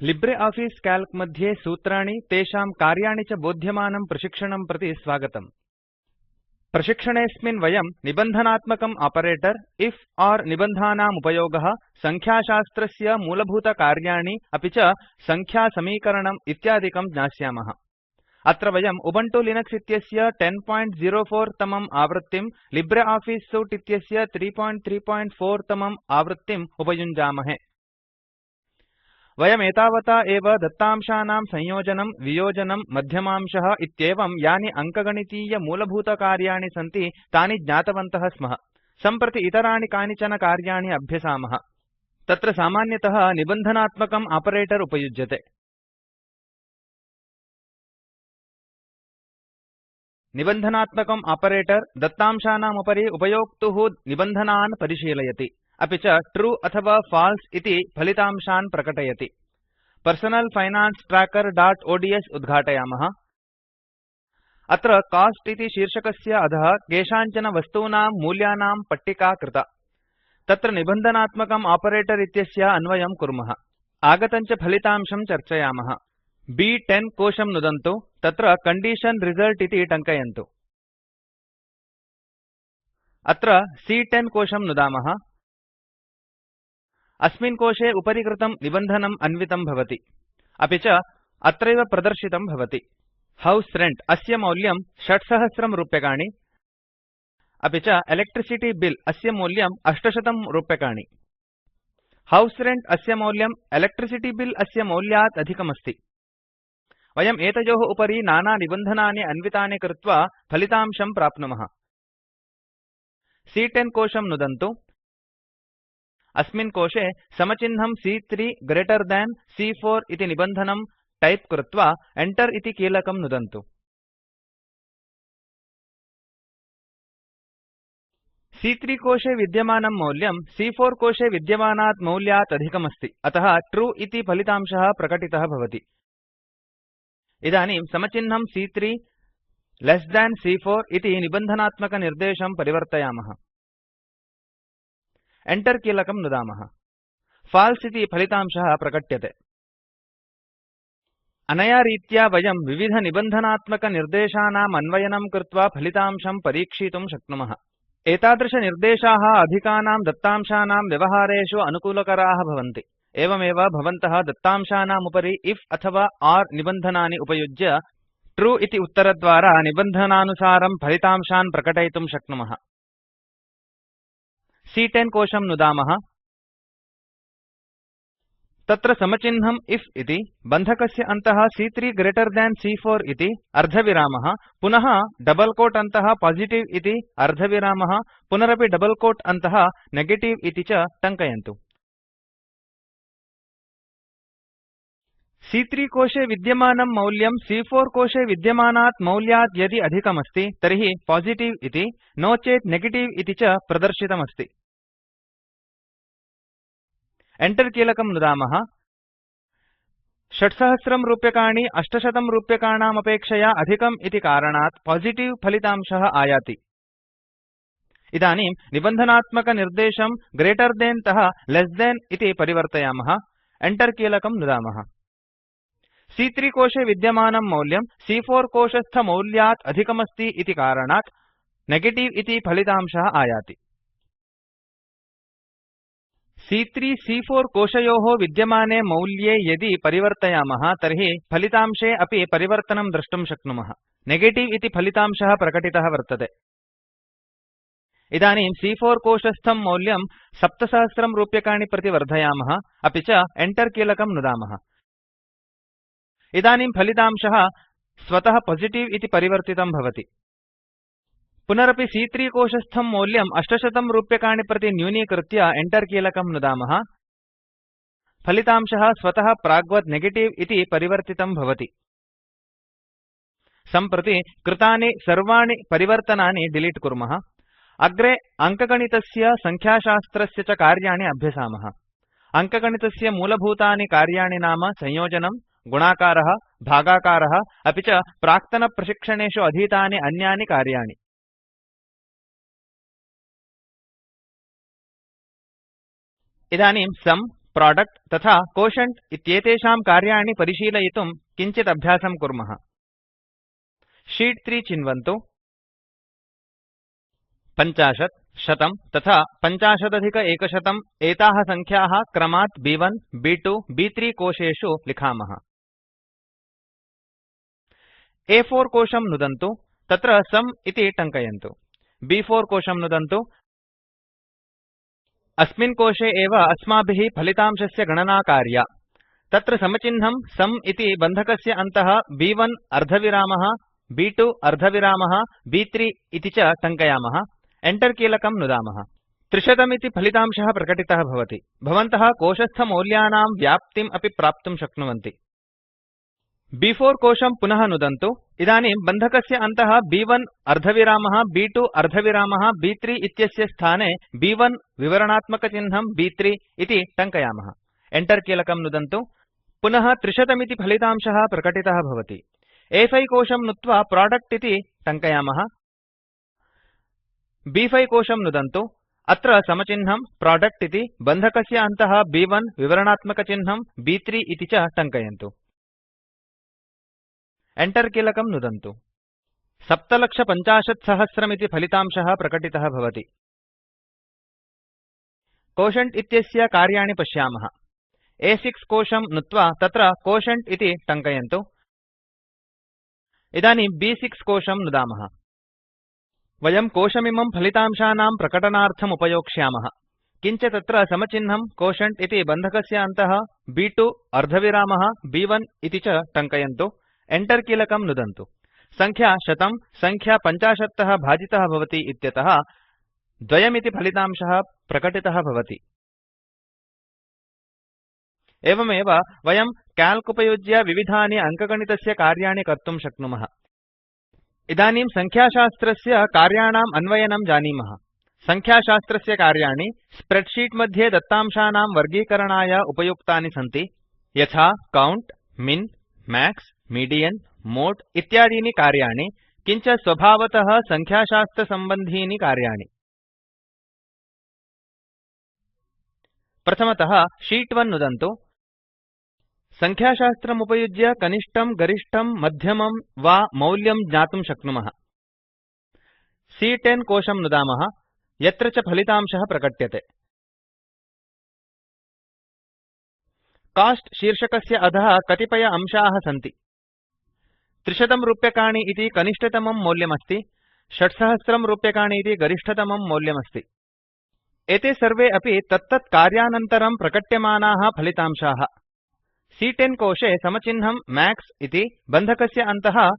LibreOffice Calc मध्ये सूत्राणि तेषां कार्याणि च बोध्यमानं प्रशिक्षणं प्रति स्वागतम्। प्रशिक्षणेऽस्मिन् वयं निबन्धनात्मकम् ऑपरेटर इफ ओर् निबन्धानाम् उपयोगः, संख्याशास्त्रस्य मूलभूतकार्याणि अपि च संख्यासमीकरणम् इत्यादिकं ज्ञास्यामः। अत्र वयम् उबुन्तु लिनक्स इत्यस्य 1004 तमम् आवृत्तिं, लिब्रियोफिस सूट इत्यस्य 334 तमम् आवृत्तिम् उपयुञ्जामहे। वयम् एतावता एव दत्तांशानां संयोजनं, वियोजनं, मध्यमांशः इत्येवं यानि अङ्कगणितीयमूलभूतकार्याणि सन्ति तानि ज्ञातवन्तः स्मः। सम्प्रति इतराणि कानिचन कार्याणि अभ्यसामः। तत्र सामान्यतः निबन्धनात्मकम् ऑपरेटर उपयुज्यते। निबन्धनात्मकम् ऑपरेटर दत्तांशानाम् उपरि उपयोक्तुः निबन्धनान् परिशीलयति, अपि च ट्रू अथवा फाल्से इति फलितांशान् प्रकटयति। पर्सनल फाइनान्स trackerओड्स् उद्घाटयामः। अत्र कोस्ट इति शीर्षकस्य अधः केषाञ्चन वस्तूनां मूल्यानां पट्टिका कृता। तत्र निबन्धनात्मकम् ऑपरेटर इत्यस्य अन्वयं कुर्मः। आगतं च फलितांशं चर्चयामः। B10 कोशं नुदन्तु, तत्र कंडीशन रिजल्ट् इति टङ्कयन्तु। अत्र C10 कोशं नुदामः। अस्मिन् कोशे उपरि कृतं निबन्धनम् अन्वितं भवति, अपि च अत्रैव प्रदर्शितं भवति। हाउस रेंट अस्य मौल्यं 6000 रूप्यकाणि, अपि च इलेक्ट्रिसिटी बिल अस्य मूल्यं 800 रूप्यकाणि। हाउस रेंट अस्य मौल्यं इलेक्ट्रिसिटी बिल अस्य मौल्यात् अधिकमस्ति। वयम् एतयोः उपरि नाना निबन्धनानि अन्वितानि कृत्वा फलितांशं प्राप्नुमः। C10 कोशं नुदन्तु। अस्मिन् कोशे समचिह्नं C3 ग्रेटर थान् C4 इति निबन्धनं टाइप कृत्वा Enter इति कीलकं नुदन्तु। C3 कोशे विद्यमानं मौल्यं C4 कोशे विद्यमानात् मौल्यात् अधिकमस्ति, अतः ट्रू इति फलितांशः प्रकटितः भवति। इदानीं समचिह्नं C3 लेस थान् C4 इति निबन्धनात्मकनिर्देशं परिवर्तयामः। Enter कीलकं नुदामः। फाल्से इति फलितांशः प्रकट्यते। अनया रीत्या वयं विविधनिबन्धनात्मकनिर्देशानाम् अन्वयनं कृत्वा फलितांशं परीक्षितुं शक्नुमः। एतादृशनिर्देशाः अधिकानां दत्तांशानां व्यवहारेषु अनुकूलकराः भवन्ति। एवमेव भवन्तः दत्तांशानाम् उपरि इफ अथवा ओर् निबन्धनानि उपयुज्य ट्रू इति उत्तरद्वारा निबन्धनानुसारं फलितांशान् प्रकटयितुं शक्नुमः। C10 कोशं नुदामः। तत्र समचिह्नं इफ इति, बन्धकस्य अन्तः C3 ग्रेटर थान् C4 इति, अर्धविरामः, पुनः डबल कोट अन्तः पॉजिटिव इति, अर्धविरामः, पुनरपि डबल कोट अन्तः नेगेटिव इति च टङ्कयन्तु। C3 कोशे विद्यमानं मौल्यं C4 कोशे विद्यमानात् मौल्यात् यदि अधिकमस्ति तर्हि पॉजिटिव इति, नो चेत् नेगेटिव इति च प्रदर्शितमस्ति। Enter कीलकं नुदामः। 6000 रूप्यकाणि 800 रूप्यकाणामपेक्षया अधिकम् इति कारणात् पॉजिटिव फलितांशः आयाति। इदानीं निबन्धनात्मकनिर्देशं ग्रेटर थान् तः लेस थान् इति परिवर्तयामः। Enter कीलकं नुदामः। C3 कोशे विद्यमानं मौल्यं C4 कोशस्थमौल्यात् अधिकमस्ति इति कारणात् नेगेटिव इति फलितांशः आयाति। C3 C4 कोशयोः विद्यमाने मौल्ये यदि परिवर्तयामः तर्हि फलितांशे अपि परिवर्तनं द्रष्टुं शक्नुमः। नेगेटिव इति फलितांशः प्रकटितः वर्तते। इदानीं C4 कोशस्थं मौल्यं 7000 रूप्यकाणि प्रति वर्धयामः, अपि च Enter कीलकं नुदामः। इदानीं फलितांशः स्वतः पॉजिटिव इति परिवर्तितं भवति। पुनरपि C3 कोशस्थं मौल्यं 800 रूप्यकाणि प्रति न्यूनीकृत्य Enter कीलकं नुदामः। फलितांशः स्वतः प्राग्वत् नेगेटिव इति परिवर्तितं भवति। सम्प्रति कृतानि सर्वाणि परिवर्तनानि डिलीट कुर्मः। अग्रे अङ्कगणितस्य, संख्याशास्त्रस्य च कार्याणि अभ्यसामः। अङ्कगणितस्य मूलभूतानि कार्याणि नाम संयोजनं, गुणाकारः, भागाकारः, अपि च प्राक्तनप्रशिक्षणेषु अधीतानि अन्यानि कार्याणि। इदानीं सम्, प्रोडक्ट तथा कोटिएंट इत्येतेषां कार्याणि परिशीलयितुं किञ्चित् अभ्यासं कुर्मः। शीत् 3 चिन्वन्तु। 50, 100 तथा 50+100 एताः सङ्ख्याः क्रमात् B1, B2, B3 कोशेषु लिखामः। A4 कोशं नुदन्तु, तत्र सुं इति टङ्कयन्तु। B4 कोशं नुदन्तु। अस्मिन् कोशे एव अस्माभिः फलितांशस्य गणना कार्या। तत्र समचिह्नं सुं इति बन्धकस्य अन्तः B1 अर्धविरामः, B2 अर्धविरामः, B3 इति च टङ्कयामः। Enter कीलकं नुदामः। 300 इति फलितांशः प्रकटितः भवति। भवन्तः कोशस्थमौल्यानां व्याप्तिम् अपि प्राप्तुं शक्नुवन्ति। B4 कोशं पुनः नुदन्तु। इदानीं बन्धकस्य अन्तः B1 अर्धविरामः, B2 अर्धविरामः, B3 इत्यस्य स्थाने B1 विवरणात्मकचिह्नं B3 इति टङ्कयामः। Enter कीलकं नुदन्तु। पुनः 300 इति फलितांशः प्रकटितः भवति। A5 कोशं नुत्वा प्रोडक्ट इति टङ्कयामः। B5 कोशं नुदन्तु। अत्र समचिह्नं प्रोडक्ट इति बन्धकस्य अन्तः B1 विवरणात्मकचिह्नं B3 इति च टङ्कयन्तु। Enter कीलकं नुदन्तु। 7,50,000 इति फलितांशः प्रकटितः भवति। कोटिएंट इत्यस्य कार्याणि पश्यामः। A6 कोशं नुत्वा तत्र कोटिएंट इति टङ्कयन्तु। इदानीं B6 कोशं नुदामः। वयं कोशमिमं फलितांशानां प्रकटनार्थम् उपयोक्ष्यामः। किञ्च तत्र समचिह्नं कोटिएंट इति बन्धकस्य अन्तः B2 अर्धविरामः B1 इति च टङ्कयन्तु। Enter कीलकं नुदन्तु। सङ्ख्या 100 सङ्ख्या 50 तः भाजितः भवति इत्यतः 2 इति फलितांशः प्रकटितः भवति। एवमेव वयं क्याल्क् उपयुज्य विविधानि अङ्कगणितस्य कार्याणि कर्तुं शक्नुमः। इदानीं सङ्ख्याशास्त्रस्य कार्याणाम् अन्वयनं जानीमः। सङ्ख्याशास्त्रस्य कार्याणि स्प्रेड्शीट् मध्ये दत्तांशानां वर्गीकरणाय उपयुक्तानि सन्ति, यथा count, min, max, median, mode इत्यादीनि कार्याणि, किञ्च स्वभावतः सङ्ख्याशास्त्रसम्बन्धीनि कार्याणि। प्रथमतः शीत् 1 नुदन्तु। सङ्ख्याशास्त्रम् उपयुज्य कनिष्ठं, गरिष्ठं, मध्यमं वा मौल्यं ज्ञातुं शक्नुमः। C10 कोशं नुदामः, यत्र च फलितांशः प्रकट्यते। कोस्ट शीर्षकस्य अधः कतिपय अंशाः सन्ति। 300 रूप्यकाणि इति कनिष्ठतमं मौल्यमस्ति, 6000 रूप्यकाणि इति गरिष्ठतमं मौल्यमस्ति। एते सर्वे अपि तत्तत् कार्यानन्तरं प्रकट्यमानाः फलितांशाः। C10 कोशे समचिह्नं मैक्स इति बन्धकस्य अन्तः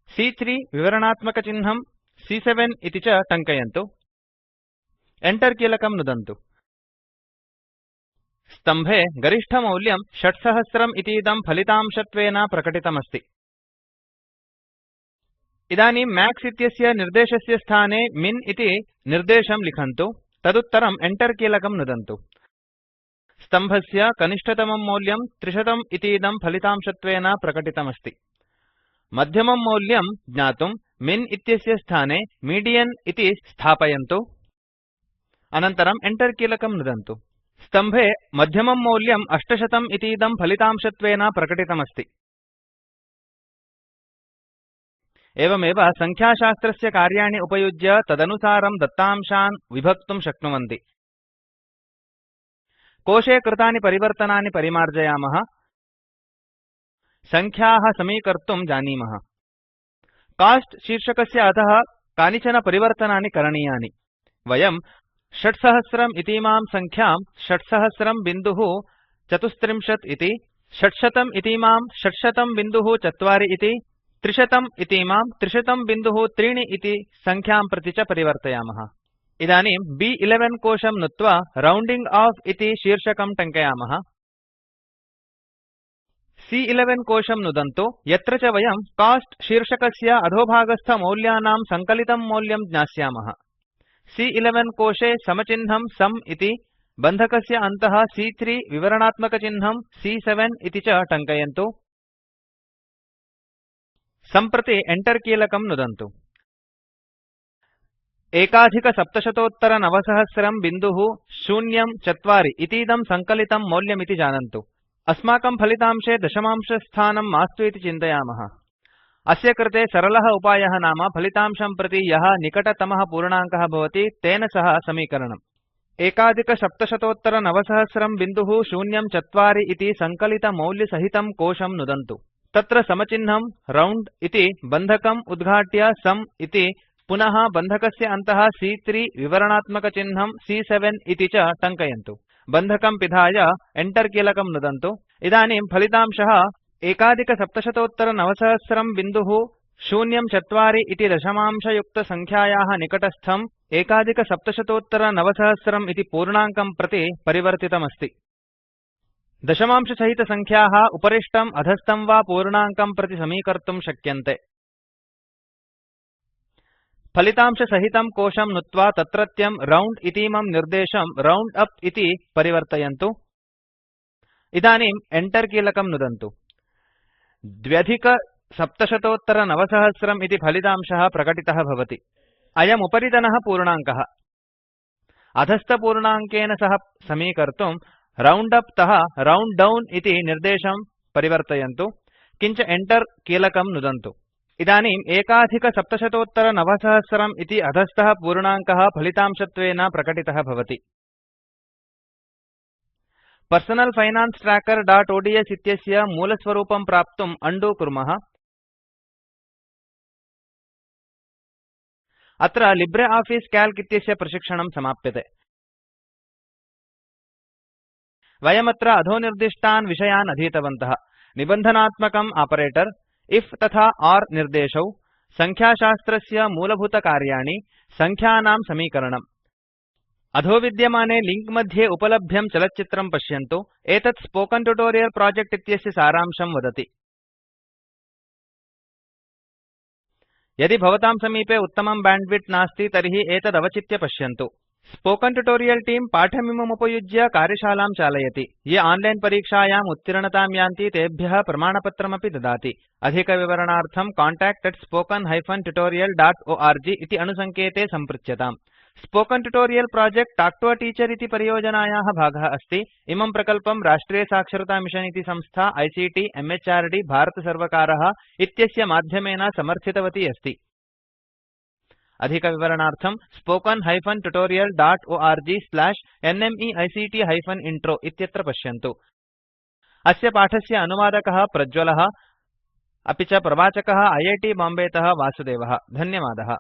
C3 विवरणात्मकचिह्नं C7 इति च टङ्कयन्तु। Enter कीलकं नुदन्तु। स्तम्भे गरिष्ठमौल्यं 6000 इतीदं फलितांशत्वेन प्रकटितमस्ति। इदानीं मैक्स इत्यस्य निर्देशस्य स्थाने मिन् इति निर्देशं लिखन्तु। तदुत्तरं Enter कीलकं नुदन्तु। स्तम्भस्य कनिष्ठतमं मौल्यं 300 इतीदं फलितांशत्वेन प्रकटितमस्ति। मध्यमं मौल्यं ज्ञातुं मिन् इत्यस्य स्थाने मीडियन् इति स्थापयन्तु। अनन्तरं Enter कीलकं नुदन्तु। स्तम्भे मध्यमं मौल्यं 800 इतीदं फलितांशत्वेन प्रकटितमस्ति। एवमेव सङ्ख्याशास्त्रस्य कार्याणि उपयुज्य तदनुसारं दत्तांशान् विभक्तुं शक्नुवन्ति। कोशे कृतानि परिवर्तनानि परिमार्जयामः। सङ्ख्याः समीकर्तुं जानीमः। कोस्ट शीर्षकस्य अधः कानिचन परिवर्तनानि करणीयानि। वयं 6000 इतीमां सङ्ख्यां 6000.34 इति, 600 इतीमां 600.4 इति, 300 इतीमां 300.3 इति सङ्ख्यां प्रति च परिवर्तयामः। इदानीं B11 कोशं नुत्वा राउण्डिंग ऑफ इति शीर्षकं टङ्कयामः। C11 कोशं नुदन्तु, यत्र च वयं कोस्ट शीर्षकस्य अधोभागस्थमौल्यानां सङ्कलितं मौल्यं ज्ञास्यामः। C11 कोशे समचिह्नं सुं इति बन्धकस्य अन्तः C3 विवरणात्मकचिह्नं C7 इति च टङ्कयन्तु। सम्प्रति Enter कीलकं नुदन्तु। 1,790,004 इतीदं सङ्कलितं मौल्यमिति जानन्तु। अस्माकं फलितांशे दशमांशस्थानं मास्तु इति चिन्तयामः। अस्य कृते सरलः उपायः नाम फलितांशं प्रति यः निकटतमः पूर्णाङ्कः भवति तेन सह समीकरणम्। 1,790,004 इति सङ्कलितमौल्यसहितं कोशं नुदन्तु। तत्र समचिह्नं राउण्ड इति बन्धकम् उद्घाट्य सुं इति पुनः बन्धकस्य अन्तः C3 विवरणात्मकचिह्नं C7 इति च टङ्कयन्तु। बन्धकं पिधाय Enter कीलकं नुदन्तु। इदानीं फलितांशः 1,790,004 इति दशमांशयुक्तसङ्ख्यायाः निकटस्थं 1,790,000 इति पूर्णाङ्कं प्रति परिवर्तितमस्ति। दशमांशसहितसङ्ख्याः उपरिष्टम् अधस्थं वा पूर्णाङ्कं प्रति समीकर्तुं शक्यन्ते। फलितांशसहितं कोशं नुत्वा तत्रत्यं राउण्ड इतीमं निर्देशं राउण्ड अप इति परिवर्तयन्तु। इदानीं Enter कीलकं नुदन्तु। 2,790,000 इति फलितांशः प्रकटितः भवति। अयम् उपरितनः पूर्णाङ्कः। अधस्थपूर्णाङ्केन सह समीकर्तुं राउण्ड अप तः राउण्ड डाउन इति निर्देशं परिवर्तयन्तु। किञ्च Enter कीलकं नुदन्तु। इदानीं 1,790,000 इति अधस्थः पूर्णाङ्कः फलितांशत्वेन प्रकटितः भवति। पर्सनल फाइनान्स trackerओड्स् इत्यस्य मूलस्वरूपं प्राप्तुं उन्दो कुर्मः। अत्र लिब्रियोफिस काल्क इत्यस्य प्रशिक्षणं समाप्यते। वयमत्र अधोनिर्दिष्टान् विषयान् अधीतवन्तः। निबन्धनात्मकम् ऑपरेटर, इफ तथा ओर् निर्देशौ, संख्याशास्त्रस्य मूलभूतकार्याणि, संख्यानां समीकरणम्। अधोविद्यमाने लिंक मध्ये उपलभ्यं चलच्चित्रं पश्यन्तु। एतत् स्पोकेन ट्यूटोरियल् प्रोजेक्ट इत्यस्य सारांशं वदति। यदि भवतां समीपे उत्तमं बैण्डविड्थ नास्ति तर्हि एतदवचित्य पश्यन्तु। स्पोकेन ट्यूटोरियल् टीम पाठमिममुपयुज्य कार्यशालां चालयति। ये ऑनलाइन परीक्षायाम् उत्तीर्णतां यान्ति तेभ्यः प्रमाणपत्रमपि ददाति। अधिकविवरणार्थं contact@spoken-tutorial.org इति अणुसङ्केते सम्पृच्यताम्। Spoken Tutorial project talk to a teacher इति परियोजनायाः भागः अस्ति। इमं प्रकल्पं राष्ट्रिय साक्षरता मिशन इति संस्था ICT MHRD भारतसर्वकारः इत्यस्य माध्यमेन समर्थितवती अस्ति। अधिकविवरणार्थं spoken-tutorial.org/nmeict-intro इत्यत्र पश्यन्तु। अस्य पाठस्य अनुवादकः प्रज्वलः, अपि च प्रवाचकः IIT बाम्बे तः वासुदेवः। धन्यवादः।